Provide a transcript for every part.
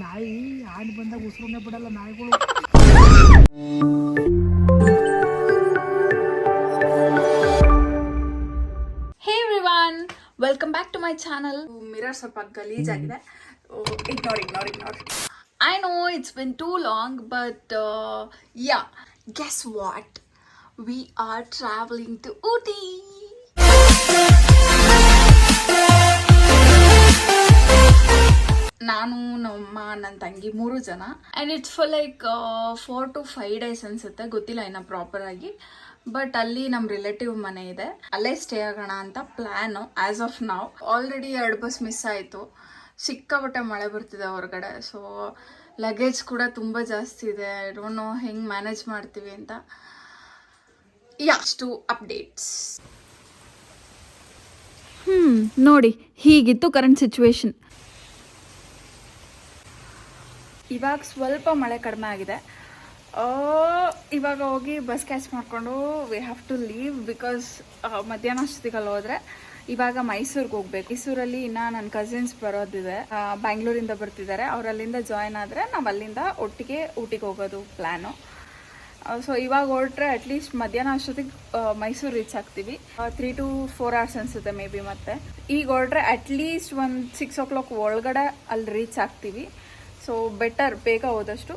ನಾಯಿ ಆನೆ ಬಂದಾಗ ಉಸಿರನ್ನೇ ಬಿಡಲ್ಲ ನಾಯಿಗಳು. Hey everyone, welcome back to my channel. Mirror ಸ್ವಲ್ಪ ಗಲೀಜಾಗಿದೆ, ignore. I know it's been too long, but yeah, guess what? We are traveling to Ooty. ನಾನು ನಮ್ಮ ನನ್ನ ತಂಗಿ 3 ಜನ and it's for like 4 to 5 days ಅನ್ಸುತ್ತೆ, ಗೊತ್ತಿಲ್ಲ ಇನ್ನು ಪ್ರಾಪರ್ ಆಗಿ. ಬಟ್ ಅಲ್ಲಿ ನಮ್ಮ ರಿಲೇಟಿವ್ ಮನೆ ಇದೆ, ಅಲ್ಲೇ ಸ್ಟೇ ಆಗೋಣ ಅಂತ ಪ್ಲ್ಯಾನು ಆ್ಯಸ್ ಆಫ್ ನಾವು. ಆಲ್ರೆಡಿ 2 ಬಸ್ ಮಿಸ್ ಆಯಿತು, ಸಿಕ್ಕಾಪಟ್ಟೆ ಮಳೆ ಬರ್ತಿದೆ ಹೊರಗಡೆ. ಸೊ ಲಗೇಜ್ ಕೂಡ ತುಂಬ ಜಾಸ್ತಿ ಇದೆ. ಐ ಡೋಂಟ್ ನೋ ಹೆಂಗೆ ಮ್ಯಾನೇಜ್ ಮಾಡ್ತೀವಿ ಅಂತ. ಯಾಷ್ಟು ಅಪ್ಡೇಟ್ಸ್ ನೋಡಿ, ಹೀಗಿತ್ತು ಕರೆಂಟ್ ಸಿಚುವೇಶನ್. ಇವಾಗ ಸ್ವಲ್ಪ ಮಳೆ ಕಡಿಮೆ ಆಗಿದೆ. ಇವಾಗ ಹೋಗಿ ಬಸ್ ಕ್ಯಾಚ್ ಮಾಡಿಕೊಂಡು we have to leave because ಮಧ್ಯಾಹ್ನ ಅಷ್ಟೊತ್ತಿಗಲ್ಲಿ ಹೋದರೆ ಇವಾಗ ಮೈಸೂರಿಗೆ ಹೋಗ್ಬೇಕು. ಮೈಸೂರಲ್ಲಿ ಇನ್ನೂ ನನ್ನ ಕಸಿನ್ಸ್ ಬರೋದಿದೆ, ಬ್ಯಾಂಗ್ಳೂರಿಂದ ಬರ್ತಿದ್ದಾರೆ. ಅವ್ರು ಅಲ್ಲಿಂದ ಜಾಯ್ನ್ ಆದರೆ ನಾವು ಅಲ್ಲಿಂದ ಒಟ್ಟಿಗೆ ಊಟಿಗೆ ಹೋಗೋದು ಪ್ಲ್ಯಾನು. ಸೊ ಇವಾಗ ಹೊರಟ್ರೆ ಅಟ್ಲೀಸ್ಟ್ ಮಧ್ಯಾಹ್ನ ಅಷ್ಟೊತ್ತಿಗೆ ಮೈಸೂರು ರೀಚ್ ಆಗ್ತೀವಿ. 3 to 4 hours ಅನಿಸುತ್ತೆ ಮೇ ಬಿ. ಮತ್ತೆ ಈಗ ಹೊರಟ್ರೆ ಅಟ್ಲೀಸ್ಟ್ ಒಂದು 6 o'clock ಒಳಗಡೆ ಅಲ್ಲಿ ರೀಚ್ ಆಗ್ತೀವಿ. ಸೊ ಬೆಟರ್ ಬೇಗ ಹೋದಷ್ಟು.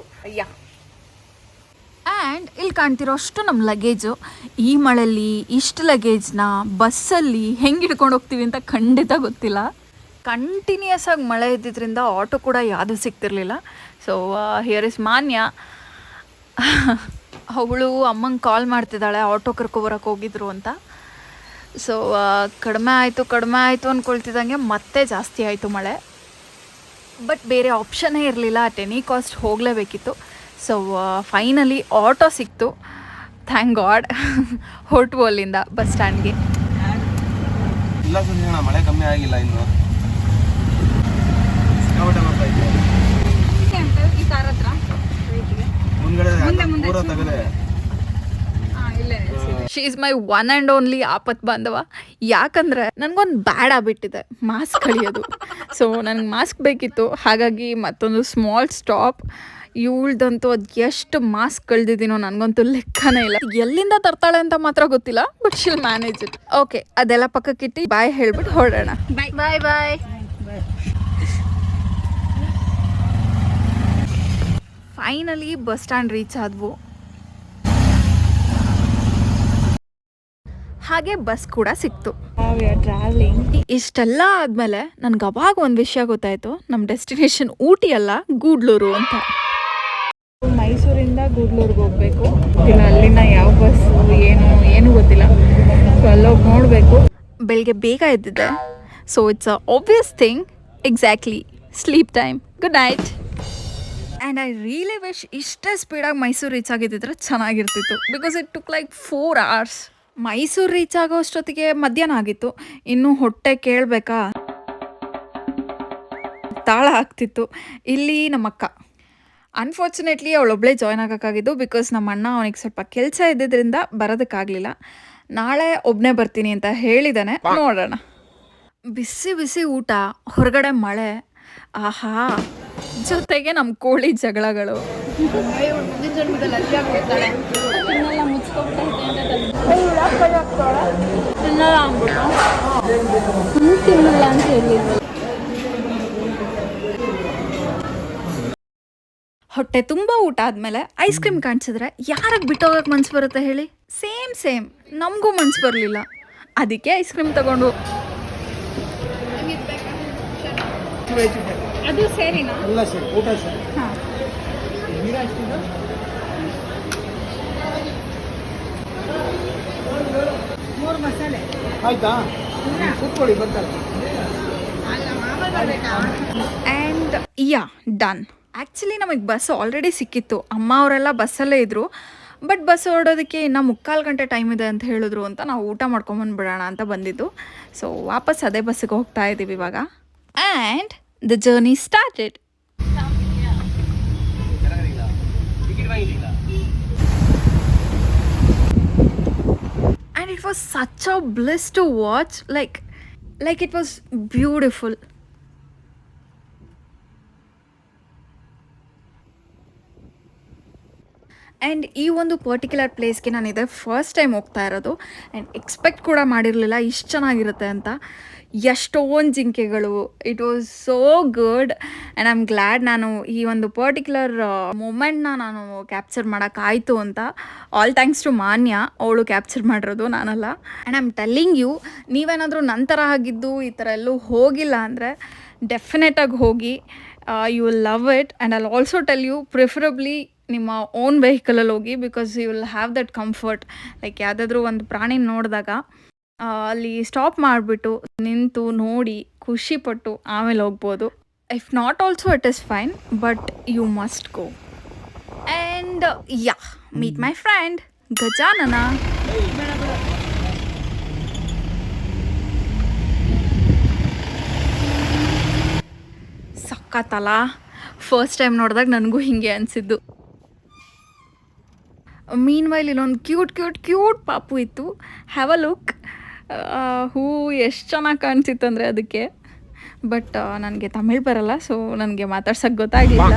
ಆ್ಯಂಡ್ ಇಲ್ಲಿ ಕಾಣ್ತಿರೋ ಅಷ್ಟು ನಮ್ಮ ಲಗೇಜು. ಈ ಮಳೆಯಲ್ಲಿ ಇಷ್ಟು ಲಗೇಜ್ನ ಬಸ್ಸಲ್ಲಿ ಹೆಂಗೆ ಹಿಡ್ಕೊಂಡು ಹೋಗ್ತೀವಿ ಅಂತ ಖಂಡಿತ ಗೊತ್ತಿಲ್ಲ. ಕಂಟಿನ್ಯೂಯಸ್ ಆಗಿ ಮಳೆ ಇದ್ದಿದ್ದರಿಂದ ಆಟೋ ಕೂಡ ಯಾವುದೂ ಸಿಗ್ತಿರ್ಲಿಲ್ಲ. ಸೊ ಹಿಯರ್ ಇಸ್ ಮಾನ್ಯ. ಅವಳು ಅಮ್ಮಂಗೆ ಕಾಲ್ ಮಾಡ್ತಿದ್ದಾಳೆ ಆಟೋ ಕರ್ಕೊಬರಕ್ಕೆ ಹೋಗಿದ್ರು ಅಂತ. ಸೊ ಕಡಿಮೆ ಆಯಿತು ಅಂದ್ಕೊಳ್ತಿದ್ದಂಗೆ ಮತ್ತೆ ಜಾಸ್ತಿ ಆಯಿತು ಮಳೆ. ಬಟ್ ಬೇರೆ ಆಪ್ಷನ್ನೇ ಇರಲಿಲ್ಲ, ಅಟ್ ಎನಿ ಕಾಸ್ಟ್ ಹೋಗಲೇಬೇಕಿತ್ತು. ಸೊ ಫೈನಲಿ ಆಟೋ ಸಿಕ್ತು, ಥ್ಯಾಂಕ್ ಗಾಡ್. ಹೊರಟು ಅಲ್ಲಿಂದ ಬಸ್ ಸ್ಟ್ಯಾಂಡ್ಗೆ. ಇಲ್ಲ ಸುಧೀರಣ್ಣ, ಮಳೆ ಕಮ್ಮಿ ಆಗಿಲ್ಲ ಇನ್ನು. ಈ ಕಾರ್ ಹತ್ರ she is my one and only ಆಪತ್ ಬಾಂಧವ. ಯಾಕಂದರೆ ನನಗೊಂದು ಬ್ಯಾಡ್ ಆಗ್ಬಿಟ್ಟಿದೆ ಮಾಸ್ಕ್ ಕಳಿಯೋದು. ಸೊ ನನಗೆ ಮಾಸ್ಕ್ ಬೇಕಿತ್ತು, ಹಾಗಾಗಿ ಮತ್ತೊಂದು ಸ್ಮಾಲ್ ಸ್ಟಾಪ್. ಇವಳ್ದಂತೂ ಅದು ಎಷ್ಟು ಮಾಸ್ಕ್ ಕಳೆದಿದ್ದೀನೋ ನನಗಂತೂ ಲೆಕ್ಕನೇ ಇಲ್ಲ. ಎಲ್ಲಿಂದ ತರ್ತಾಳೆ ಅಂತ ಮಾತ್ರ ಗೊತ್ತಿಲ್ಲ, but still manage it. Okay, ಅದೆಲ್ಲ ಪಕ್ಕಕ್ಕಿಟ್ಟು ಬಾಯ್ ಹೇಳ್ಬಿಟ್ಟು ಹೊರಡೋಣ. Bye. Finally bus stand reach ಆದ್ವು. ಹಾಗೆ ಬಸ್ ಕೂಡ ಸಿಕ್ತು. ಇಷ್ಟೆಲ್ಲ ಆದಮೇಲೆ ನನಗೆ ಅವಾಗ ಒಂದು ವಿಷಯ ಗೊತ್ತಾಯಿತು, ನಮ್ಮ ಡೆಸ್ಟಿನೇಷನ್ ಊಟಿ ಅಲ್ಲ, ಗೂಡ್ಲೂರು ಅಂತ. ಮೈಸೂರಿಂದ ಗೂಡ್ಲೂರಿಗೆ ಹೋಗಬೇಕು. ಇಲ್ಲ ಅಲ್ಲಿನ ಯಾವ ಬಸ್ಸು ಏನು ಗೊತ್ತಿಲ್ಲ. ಸೊ ಅಲ್ಲೋಗಿ ನೋಡಬೇಕು. ಬೆಳಿಗ್ಗೆ ಬೇಗ ಎದ್ದಿದ್ದೆ, so it's a obvious thing. Exactly sleep time. Good night. And I really wish ಇಷ್ಟೇ ಸ್ಪೀಡಾಗಿ ಮೈಸೂರು ರೀಚ್ ಆಗಿದ್ದಿದ್ರೆ ಚೆನ್ನಾಗಿರ್ತಿತ್ತು, because it took like 4 hours. Mysuru reach ಆಗೋ ಅಷ್ಟೊತ್ತಿಗೆ ಮಧ್ಯಾಹ್ನ ಆಗಿತ್ತು. ಇನ್ನೂ ಹೊಟ್ಟೆ ಕೇಳಬೇಕಾ, ತಾಳ ಆಗ್ತಿತ್ತು. ಇಲ್ಲಿ ನಮ್ಮ ಅಕ್ಕ, ಅನ್ಫಾರ್ಚುನೇಟ್ಲಿ ಅವಳೊಬ್ಬಳೇ ಜಾಯ್ನ್ ಆಗೋಕ್ಕಾಗಿದ್ದು, ಬಿಕಾಸ್ ನಮ್ಮ ಅಣ್ಣ ಅವನಿಗೆ ಸ್ವಲ್ಪ ಕೆಲಸ ಇದ್ದಿದ್ದರಿಂದ ಬರೋದಕ್ಕಾಗಲಿಲ್ಲ. ನಾಳೆ ಒಬ್ಬನೇ ಬರ್ತೀನಿ ಅಂತ ಹೇಳಿದ್ದಾನೆ, ನೋಡೋಣ. ಬಿಸಿ ಊಟ, ಹೊರಗಡೆ ಮಳೆ, ಆಹಾ, ಜೊತೆಗೆ ನಮ್ಮ ಕೋಳಿ ಜಗಳಗಳು. ಹೊಟ್ಟೆ ತುಂಬ ಊಟ ಆದಮೇಲೆ ಐಸ್ ಕ್ರೀಮ್ ಕಾಣಿಸಿದ್ರೆ ಯಾರಿಗೆ ಬಿಟ್ಟೋಗಕ್ಕೆ ಮನ್ಸು ಬರುತ್ತೆ ಹೇಳಿ? ಸೇಮ್ ನಮಗೂ ಮನ್ಸು ಬರಲಿಲ್ಲ. ಅದಕ್ಕೆ ಐಸ್ ಕ್ರೀಮ್ ತಗೊಂಡು. ಅದು ಸೇರಿನಾ? ಅಲ್ಲ ಸರ್, ಊಟ ಸರ್. ಹಾಂ, ಮೂರು ಮಸಾಲೆ ಆಯ್ತಾ, ಕೂತ್ಕೊಳ್ಳಿ ಬರ್ತಾರೆ. And done. ಆ್ಯಕ್ಚುಲಿ ನಮಗೆ ಬಸ್ ಆಲ್ರೆಡಿ ಸಿಕ್ಕಿತ್ತು. ಅಮ್ಮ ಅವರೆಲ್ಲ ಬಸ್ಸಲ್ಲೇ ಇದ್ದರು. ಬಟ್ ಬಸ್ ಹೊರಡೋದಕ್ಕೆ ಇನ್ನೂ 3/4 ಗಂಟೆ ಟೈಮ್ ಇದೆ ಅಂತ ಹೇಳಿದ್ರು ಅಂತ ನಾವು ಊಟ ಮಾಡ್ಕೊಂಬಂದ್ಬಿಡೋಣ ಅಂತ ಬಂದಿದ್ದು. ಸೊ ವಾಪಸ್ ಅದೇ ಬಸ್ಸಿಗೆ ಹೋಗ್ತಾ ಇದ್ದೀವಿ ಇವಾಗ. And the journey started. And it was such a bliss to watch. Like it was beautiful. And ಈ ಒಂದು ಪರ್ಟಿಕ್ಯುಲರ್ ಪ್ಲೇಸ್ಗೆ ನಾನು ಇದೇ ಫಸ್ಟ್ ಟೈಮ್ ಹೋಗ್ತಾ ಇರೋದು ಆ್ಯಂಡ್ ಎಕ್ಸ್ಪೆಕ್ಟ್ ಕೂಡ ಮಾಡಿರಲಿಲ್ಲ ಇಷ್ಟು ಚೆನ್ನಾಗಿರುತ್ತೆ ಅಂತ. ಎಷ್ಟೊಂದು ಜಿಂಕೆಗಳು, it was so good and I am glad ನಾನು ಈ ಒಂದು ಪರ್ಟಿಕ್ಯುಲರ್ ಮೂಮೆಂಟ್ನ ನಾನು ಕ್ಯಾಪ್ಚರ್ ಮಾಡೋಕ್ಕಾಯಿತು ಅಂತ. ಆಲ್ ಥ್ಯಾಂಕ್ಸ್ ಟು ಮಾನ್ಯ, ಅವಳು ಕ್ಯಾಪ್ಚರ್ ಮಾಡಿರೋದು, ನಾನಲ್ಲ. And I am telling you, ನೀವೇನಾದರೂ ನಂತರ ಆಗಿದ್ದು ಈ ಥರ ಎಲ್ಲೂ ಹೋಗಿಲ್ಲ ಅಂದರೆ ಡೆಫಿನೆಟಾಗಿ ಹೋಗಿ, you will love it. And I'll also tell you, preferably ನಿಮ್ಮ ಓನ್ ವೆಹಿಕಲಲ್ಲಿ ಹೋಗಿ, because you will have that comfort. Like ಯಾವುದಾದ್ರೂ ಒಂದು ಪ್ರಾಣಿ ನೋಡಿದಾಗ ಅಲ್ಲಿ ಸ್ಟಾಪ್ ಮಾಡಿಬಿಟ್ಟು ನಿಂತು ನೋಡಿ ಖುಷಿಪಟ್ಟು ಆಮೇಲೆ ಹೋಗ್ಬೋದು. If not also it is fine, but you must go. And yeah, meet my friend Gajanana. ಸಕ್ಕತ್ತಲ್ಲ, ಫಸ್ಟ್ ಟೈಮ್ ನೋಡಿದಾಗ ನನಗೂ ಹೀಗೆ ಅನಿಸಿದ್ದು. ಮೀನ್ ವೈಲ್ ಇಲ್ಲೊಂದು ಕ್ಯೂಟ್ ಪಾಪು ಇತ್ತು. Have a look. ಹೂ ಎಷ್ಟು ಚೆನ್ನಾಗಿ ಕಾಣಿಸಿತ್ತು ಅಂದರೆ ಅದಕ್ಕೆ. ಬಟ್ ನನಗೆ ತಮಿಳ್ ಬರಲ್ಲ, ಸೊ ನನಗೆ ಮಾತಾಡ್ಸೋಕ್ಕೆ ಗೊತ್ತಾಗಲಿಲ್ಲ.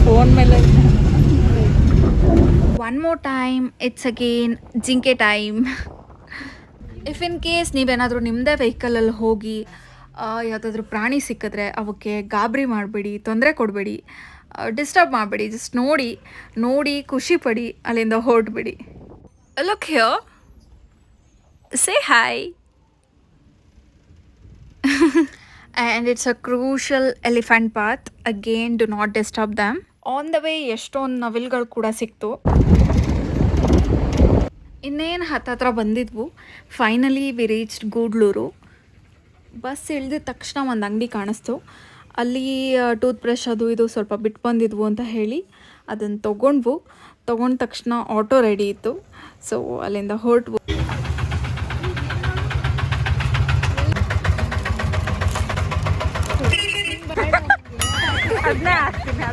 ಫೋನ್ ಮೇಲೆ one more time, it's again ಜಿಂಕೆ ಟೈಮ್. ಇಫ್ ಇನ್ ಕೇಸ್ ನೀವೇನಾದರೂ ನಿಮ್ಮದೇ ವೆಹಿಕಲಲ್ಲಿ ಹೋಗಿ ಯಾವುದಾದ್ರೂ ಪ್ರಾಣಿ ಸಿಕ್ಕಿದ್ರೆ ಅವಕ್ಕೆ ಗಾಬರಿ ಮಾಡಬೇಡಿ, ತೊಂದರೆ ಕೊಡಬೇಡಿ, ಡಿಸ್ಟರ್ಬ್ ಮಾಡಬೇಡಿ. ಜಸ್ಟ್ ನೋಡಿ ಖುಷಿ ಪಡಿ, ಅಲ್ಲಿಂದ ಹೊರಟ್ಬಿಡಿ. Look here, say hi. And it's a crucial elephant path. Again, do not disturb them. On the way ಎಷ್ಟೊಂದು ನವಿಲ್ಗಳು ಕೂಡ ಸಿಕ್ತು. ಇನ್ನೇನು ಹತ್ತತ್ರ ಬಂದಿದ್ವು. Finally we reached Gudalur. Bus ಇಳಿದ ತಕ್ಷಣ ಒಂದು ಅಂಗಡಿ ಕಾಣಿಸ್ತು. ಅಲ್ಲಿ ಟೂತ್ ಬ್ರಷ್ ಅದು ಇದು ಸ್ವಲ್ಪ ಬಿಟ್ಟು ಬಂದಿದ್ವು ಅಂತ ಹೇಳಿ ಅದನ್ನು ತೊಗೊಂಡ ತಕ್ಷಣ ಆಟೋ ರೆಡಿ ಇತ್ತು. ಸೊ ಅಲ್ಲಿಂದ ಹೊರಟ್ವು. ಅದನ್ನೇ ಹಾಕ್ತೀನಿ.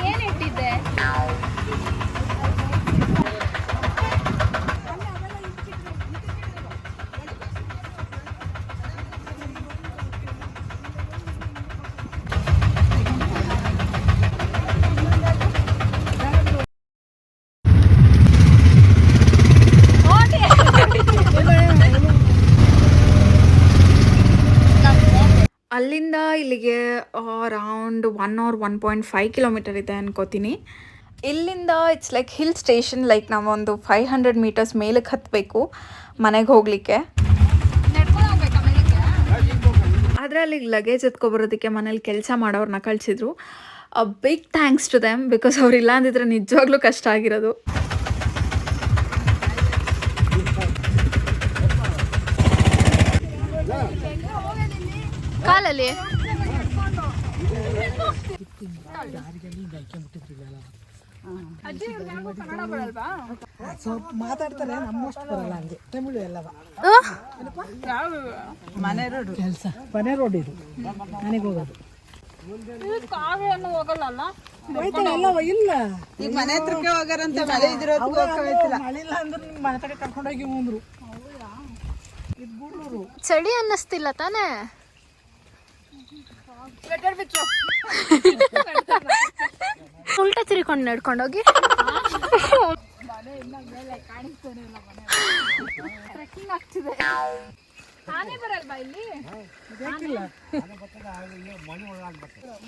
ಏನು ಇಟ್ಟಿದ್ದೆ? ಅಲ್ಲಿಂದ ಇಲ್ಲಿಗೆ ಅರೌಂಡ್ 1 or 1.5 ಕಿಲೋಮೀಟರ್ ಇದೆ ಅನ್ಕೋತೀನಿ. ಇಲ್ಲಿಂದ it's like hill station. Like ನಾವೊಂದು 500 ಮೀಟರ್ಸ್ ಮೇಲಕ್ಕೆ ಹತ್ತಬೇಕು ಮನೆಗೆ ಹೋಗಲಿಕ್ಕೆ. ಆದರೆ ಅಲ್ಲಿಗೆ ಲಗೇಜ್ ಎತ್ಕೊಬರೋದಕ್ಕೆ ಮನೇಲಿ ಕೆಲಸ ಮಾಡೋರನ್ನ ಕಳಿಸಿದ್ರು. Big thanks to them, because ಅವ್ರು ಇಲ್ಲ ಅಂದಿದ್ರೆ ನಿಜವಾಗ್ಲೂ ಕಷ್ಟ ಆಗಿರೋದು. ಕಾಲಲ್ಲಿ ಮಾತಾಡ್ತಾರೆ, ನಮ್ಮಷ್ಟು ಬರಲ್ಲ ಹಂಗೆ ತಮಿಳು ಎಲ್ಲವ. ಕೆಲಸ ಮನೆ ರೋಡ್ ಇದು, ಮನೆಗೆ ಹೋಗೋದು. ಇಲ್ಲ ಈಗ ಮನೆ ಹತ್ರಕ್ಕೆ ಹೋಗಾರಂತ, ಮಳೆ ಇದಿರೋದು ಮಳೆ ಇಲ್ಲ ಅಂದ್ರೆ ಮನೆ ತಗ ಕರ್ಕೊಂಡೋಗಿ ಮುಂದ್ರು. ಚಳಿ ಅನ್ನಿಸ್ತಿಲ್ಲ ತಾನೇ? ಉಲ್ಟಾ ತಿರ್ಕೊಂಡು ನಡ್ಕೊಂಡೋಗಿ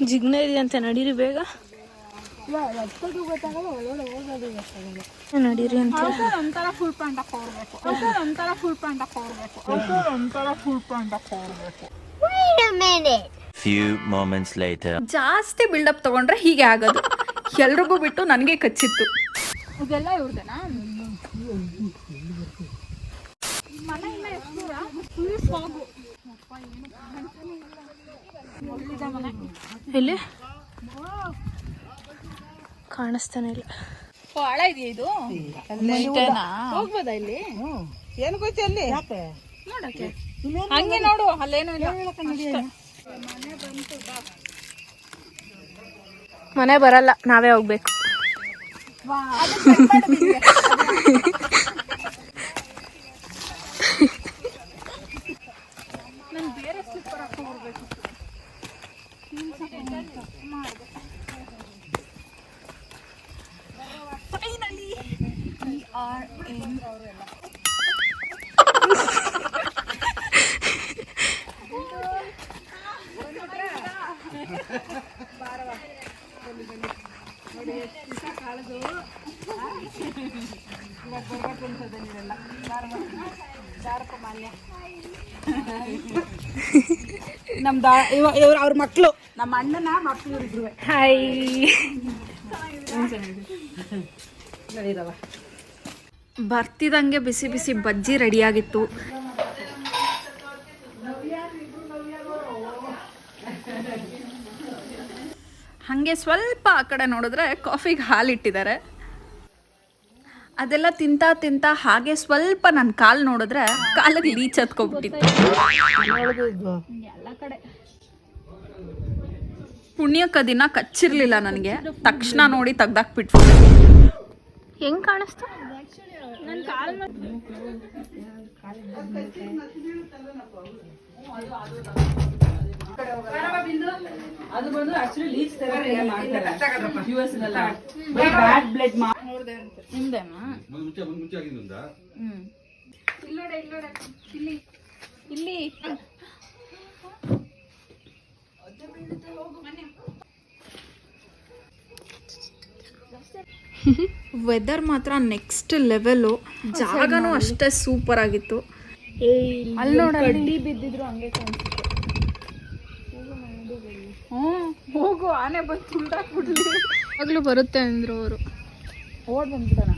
ಜಿಗ್ನ ಇದೆಯಂತೆ. ನಡೀರಿ ಬೇಗ, ನಡೀರಿ ಅಂತ. ಒಂಥರ ಫುಲ್ ಪ್ಯಾಂಟ್ ಹಾಕೋರ್ಬೇಕು. Few moments later. ಜಾಸ್ತಿ ಬಿಲ್ಡಪ್ ತಗೊಂಡ್ರೆ ಹೀಗೆ ಆಗೋದು. ಎಲ್ರಿಗೂ ಬಿಟ್ಟು ನನಗೆ ಕಚ್ಚಿತ್ತು. ಇದೆಲ್ಲ ಇವ್ರದೇನಾ? ಎಲ್ಲಿ ಕಾಣಿಸ್ತಾನೆ ಇಲ್ಲ. ಹಳ ಇದೆಯಾ ಇದು? ಹೋಗ್ಬೋದಾ ಇಲ್ಲಿ? ಏನು ಗೊತ್ತಿ ಅಲ್ಲಿ ನೋಡಕ್ಕೆ ಹಂಗೆ ನೋಡು, ಅಲ್ಲೇನು ಇಲ್ಲ. ಮನೆ ಬರಲ್ಲ, ನಾವೇ ಹೋಗ್ಬೇಕು. ನಮ್ದು ಇವ್ರು ಅವ್ರ ಮಕ್ಕಳು, ನಮ್ಮ ಅಣ್ಣನ ಮಕ್ಕಳು ಇವ್ರಿಬ್ರು. ಹಾಯ್. ಬರ್ತಿದಂಗೆ ಬಿಸಿ ಬಿಸಿ ಬಜ್ಜಿ ರೆಡಿಯಾಗಿತ್ತು. ಹಾಗೆ ಸ್ವಲ್ಪ ಆ ಕಡೆ ನೋಡಿದ್ರೆ ಕಾಫಿಗೆ ಹಾಲಿಟ್ಟಿದ್ದಾರೆ. ಅದೆಲ್ಲ ತಿಂತಾ ತಿಂತಾ ಹಾಗೆ ಸ್ವಲ್ಪ ನನ್ನ ಕಾಲು ನೋಡಿದ್ರೆ ಕಾಲಿಗೆ ಲೀಚ್ ಹತ್ಕೊಬಿಟ್ಟಿತ್ತು. ಪುಣ್ಯಕ್ಕ ದಿನ ಕಚ್ಚಿರ್ಲಿಲ್ಲ ನನಗೆ, ತಕ್ಷಣ ನೋಡಿ ತೆಗ್ದಾಕ್ಬಿಟ್ರು. ಹೆಂಗ್ ಕಾಣಿಸ್ತು? ಅದು ಬಂದು ಆಕ್ಚುಲಿ ಲೀಚ್ ತರ ಮಾಡ್ತಾರೆ US ನಲ್ಲ. ಬ್ಯಾಡ್ ಬ್ಲಡ್ ನಿಮ್ದೇನಾ? ಇಲ್ಲಿ ವೆದರ್ ಮಾತ್ರ ನೆಕ್ಸ್ಟ್ ಲೆವೆಲು, ಜಾಗನೂ ಅಷ್ಟೇ ಸೂಪರ್ ಆಗಿತ್ತು. ಅಲ್ಲಿ ನೋಡಿ ಬಿದ್ದಿದ್ರು ಹಂಗೆ ಕಾಣಿಸುತ್ತೆ. ಹೋಗು, ಆನೆ ಬಂದು ತುಂಡಾಕ್ಬಿಡ್ಲಿ. ಆಗ್ಲೂ ಬರುತ್ತೆ ಅಂದ್ರು ಅವರು. ಓಡ್ ಬಂದ್ಬಿಡೋಣ.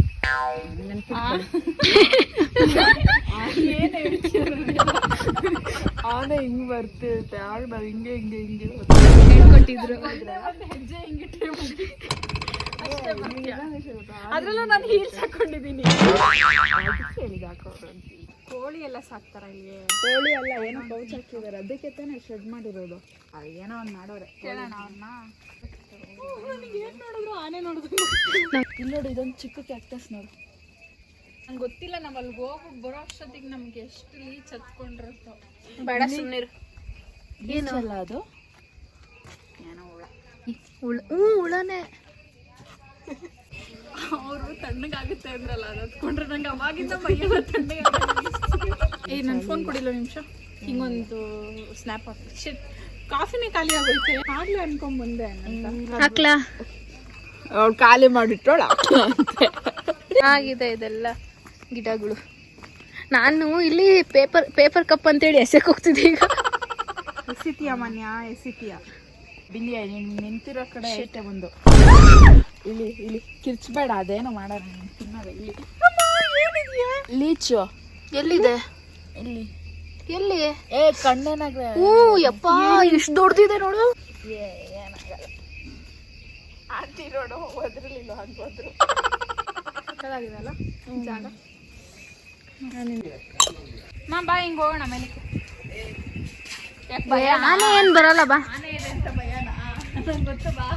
ಆನೆ ಹಿಂಗ್ ಬರ್ತಿರುತ್ತೆ, ಆಗ ನಾವ್ ಹಿಂಗೆ ಹಿಂಗೆ ಹಿಂಗೆ ಹೇಳ್ಕೊಟ್ಟಿದ್ರು. ಹೆಜ್ಜೆ ಹಿಂಗಿಟ್ಟೆ ಅದ್ರಲ್ಲೂ ನಾನು ಹೀಲ್ಸ್ ಹಾಕೊಂಡಿದ್ದೀನಿ. ಕೋಳಿ ಎಲ್ಲ ಸಾಕ್ತಾರ ಇಲ್ಲಿ? ಕೋಳಿ ಎಲ್ಲ ಏನೋ ಪೌಚ್ ಹಾಕಿದಾರೆ, ಅದಕ್ಕೆ ತಾನೇ ಶೆಡ್ ಮಾಡಿರೋದು. ಏನೋ ಒಂದು ಮಾಡೋರೆ, ಕೇಳೋಣ ಅವ್ರನ್ನ. ಏನ್ ನೋಡಿದ್ರು ಆನೆ ನೋಡಿದ್ರು. ಇಲ್ಲಿ ನೋಡಿ, ಇದೊಂದು ಚಿಕ್ಕ ಕ್ಯಾಕ್ಟಸ್ ನೋಡು. ನಂಗೆ ಗೊತ್ತಿಲ್ಲ, ನಾವ್ ಅಲ್ಲಿ ಹೋಗ್ಬಿಟ್ಟು ಬರೋ ಅಷ್ಟೊತ್ತಿಗೆ ನಮ್ಗೆ ಎಷ್ಟು ಲೀಚ್ ಹತ್ಕೊಂಡಿರುತ್ತೋ. ಬೇಡ ಸುಮ್ಮನಿರು. ಏನಲ್ಲ ಅದು, ಏನೋ ಹುಳನೇ. ಅವರು ತಣ್ಣಗಾಗುತ್ತೆ ಅಂದ್ರಲ್ಲ, ಅದು ಹತ್ಕೊಂಡ್ರೆ ನಂಗೆ ಅವಾಗಿಂದ ಮೈಯೆಲ್ಲ ತಣ್ಣಗಾಗುತ್ತೆ. ನನ್ನ ಫೋನ್ ಕೊಡಿಲ್ಲ ನಿಮಿಷ, ಹಿಂಗೊಂದು ಸ್ನ್ಯಾಪ್ ಹಾಕಿ. ಶಿಟ್, ಕಾಫಿನೇ ಖಾಲಿ ಆಗೋಯ್ತೆ. ಆಗ್ಲೇ ಅನ್ಕೊಂಡ್ ಬಂದೆ ಹಾಕ್ಲಾ? ಅವ್ಳು ಖಾಲಿ ಮಾಡಿಟ್ಟೋಳ ಆಗಿದೆ ಇದೆಲ್ಲ ಗಿಡಗಳು. ನಾನು ಇಲ್ಲಿ ಪೇಪರ್ ಕಪ್ ಅಂತೇಳಿ ಎಸೆಕ್ ಹೋಗ್ತಿದ್ದೆ. ಈಗ ಎಸಿತಿಯ ಮನ್ಯ ಎಸಿತಿಯ ಬಿಂದಿಯ ನಿಂತಿರೋ ಕಡೆ ಐತೆ ಒಂದು. ಇಲ್ಲಿ ಇಲ್ಲಿ ಕಿರ್ಚ್ಬೇಡ, ಅದೇನೋ ಮಾಡೋಣ ತಿನ್ನೋದು. ಇಲ್ಲಿ ಲೀಚು ಎಲ್ಲಿದೆ? ಇಲ್ಲಿ ಎಲ್ಲಿ? ಕಣ್ಣೇನಾಗ. ಯಪ್ಪ, ಎಷ್ಟು ದೊಡ್ಡದಿದೆ ನೋಡು. ಏನಾಗಲ್ಲ ಆಂಟಿ ನೋಡು, ಒದ್ರಲಿಲ್ಲ ಹಂಗೋದ್ರು. ಚೆನ್ನಾಗಿದೆಲ್ಲ ಜಾಗ. ಬಾ ಹಿಂಗೆ ಹೋಗೋಣ ಮೇಲೆ. ಆನೆ ಏನ್ ಬರಲ್ಲ, ಬಾ. ಆನೆ ಇದೆ ಅಂತ ಭಯನಾ? ನಂಗೆ ಗೊತ್ತು, ಬಾ.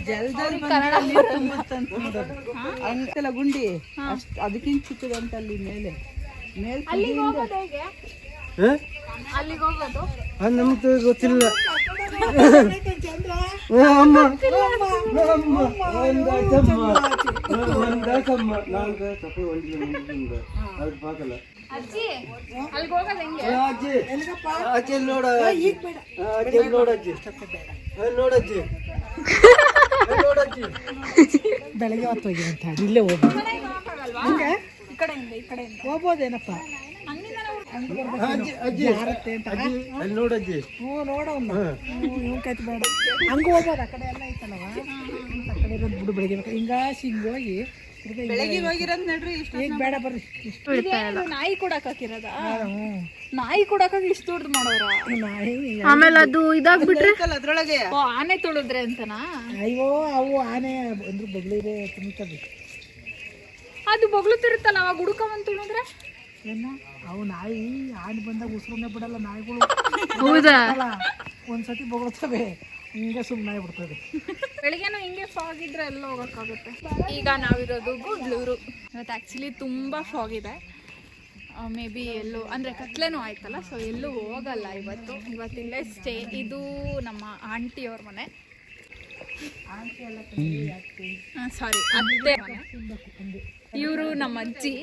ಜಲದಲ್ಲಿ ಅಂತೆಲ್ಲ ಗುಂಡಿ ಅದಕ್ಕಿಂತ ಚಿಕ್ಕದಂತ ಅಲ್ಲಿ ಮೇಲೆ ಅಲ್ಲಿಗೆ ಹೋಗೋದು ಹೇಗೆ? ಅಲ್ಲಿಗೆ ಹೋಗೋದು ನಮ್ದು ಗೊತ್ತಿಲ್ಲ. ಅಜ್ಜಿ, ಅಲ್ಲಿಗೆ ಹೋಗೋದು ಹೆಂಗೆ? ಬೆಳಗ್ಗೆ ಹೊತ್ತು ಹೋಗಿ ಅಂತ ಇಲ್ಲೇ ಹೋಗ್ಬೋದು. ಈ ಕಡೆಯಿಂದ ಹೋಗ್ಬೋದೇನಪ್ಪ? ಯಾರತ್ತೆ ಅಂತ ನೋಡಜ್ಜಿ. ನೋಡೋಣ, ಇವ್ ಕೈತ್ ಬೇಡ. ಹಂಗ ಹೋಗ್ಬೋದು, ಆ ಕಡೆ ಎಲ್ಲ ಐತಲ್ಲವ, ಆ ಕಡೆ ಇರೋದು ಬಿಡು. ಬೆಳಗ್ಗೆ ಹಿಂಗಾಸಿ ಹಿಂಗ ಹೋಗಿ ಬೆಳಗ್ಗೆ ಹೋಗಿರೋದು ನೋಡ್ರಿ. ಈಗ ಬೇಡ ಬರ್ರಿ. ನಾಯಿ ಕೊಡಕ್ ಹಾಕಿರೋದ? ನಾಯಿ ಕೊಡಕ್ ಇಷ್ಟು ದೊಡ್ಡದು ಮಾಡೋರ? ಆಮೇಲೆ ಅದು ಇದಾಗ್ಬಿಟ್ರೆ ಅದ್ರೊಳಗೆ ಆನೆ ತೊಳೆದ್ರೆ ಅಂತನಾ? ಅಯ್ಯೋ, ಅವು ಆನೆ ಅಂದ್ರೆ ಬಗ್ಲಿದೆ ತಿಂತವೆ. ಅದು ಬಗ್ಲುತ್ತಿರುತ್ತಲ್ಲ, ಅವಾಗ ಹುಡುಕವಂತ ತುಳಿದ್ರೆ ಏನ? ಅವು ನಾಯಿ ಆನೆ ಬಂದಾಗ ಉಸಿರನ್ನೇ ಬಿಡಲ್ಲ ನಾಯಿಗಳು. ಹೌದಾ? ಒಂದ್ಸತಿ ಬಗ್ಲುತ್ತವೆ, ಹಿಂಗೆ ಸುಮ್ಮನೆ ಬಿಡ್ತದೆ. ಬೆಳಿಗ್ಗೆನೂ ಹಿಂಗೆ ಫಾಗ್ ಇದ್ರೆ ಎಲ್ಲ ಹೋಗೋಕ್ಕಾಗುತ್ತೆ. ಈಗ ನಾವಿರೋದು ಗುಡ್ಲೂರು. ಇವತ್ತು ಆ್ಯಕ್ಚುಲಿ ತುಂಬ ಫಾಗ್ ಇದೆ. ಮೇ ಬಿ ಎಲ್ಲೂ ಅಂದರೆ ಕತ್ಲೇನೂ ಆಯ್ತಲ್ಲ, ಸೊ ಎಲ್ಲೂ ಹೋಗಲ್ಲ ಇವತ್ತಿಲ್ಲೇ ಸ್ಟೇ. ಇದು ನಮ್ಮ ಆಂಟಿಯವ್ರ ಮನೆ. ಸಾರಿ, ಅತ್ತೆ ಮನೆ. ಇವರು ನಮ್ಮ ಅಜ್ಜಿ,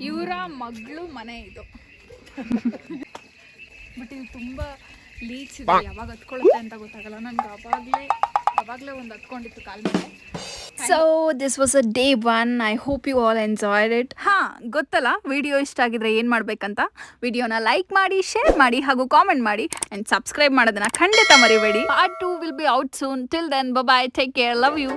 ಇವರ ಮಗಳು ಮನೆ ಇದು. ಬಟ್ ಇದು ತುಂಬ ಲೀಚ್ ಇದೆ, ಯಾವಾಗ ಹತ್ಕೊಳ್ಳುತ್ತೆ ಅಂತ ಗೊತ್ತಾಗಲ್ಲ. ನನಗೆ ಅವಾಗಲೇ ಒಂದು ಹತ್ಕೊಂಡಿತ್ತು ಕಾಲ ಮೇಲೆ. So this was a day 1. I hope you all enjoyed it. ಹಾಂ, ಗೊತ್ತಲ್ಲ ವಿಡಿಯೋ ಇಷ್ಟ ಆಗಿದ್ರೆ ಏನು ಮಾಡಬೇಕಂತ. ವಿಡಿಯೋನ ಲೈಕ್ ಮಾಡಿ, ಶೇರ್ ಮಾಡಿ ಹಾಗೂ ಕಾಮೆಂಟ್ ಮಾಡಿ ಆ್ಯಂಡ್ ಸಬ್ಸ್ಕ್ರೈಬ್ ಮಾಡೋದನ್ನ ಖಂಡಿತ ಮರಿಬೇಡಿ. Part 2 will be out soon. Till then bye, take care, love you.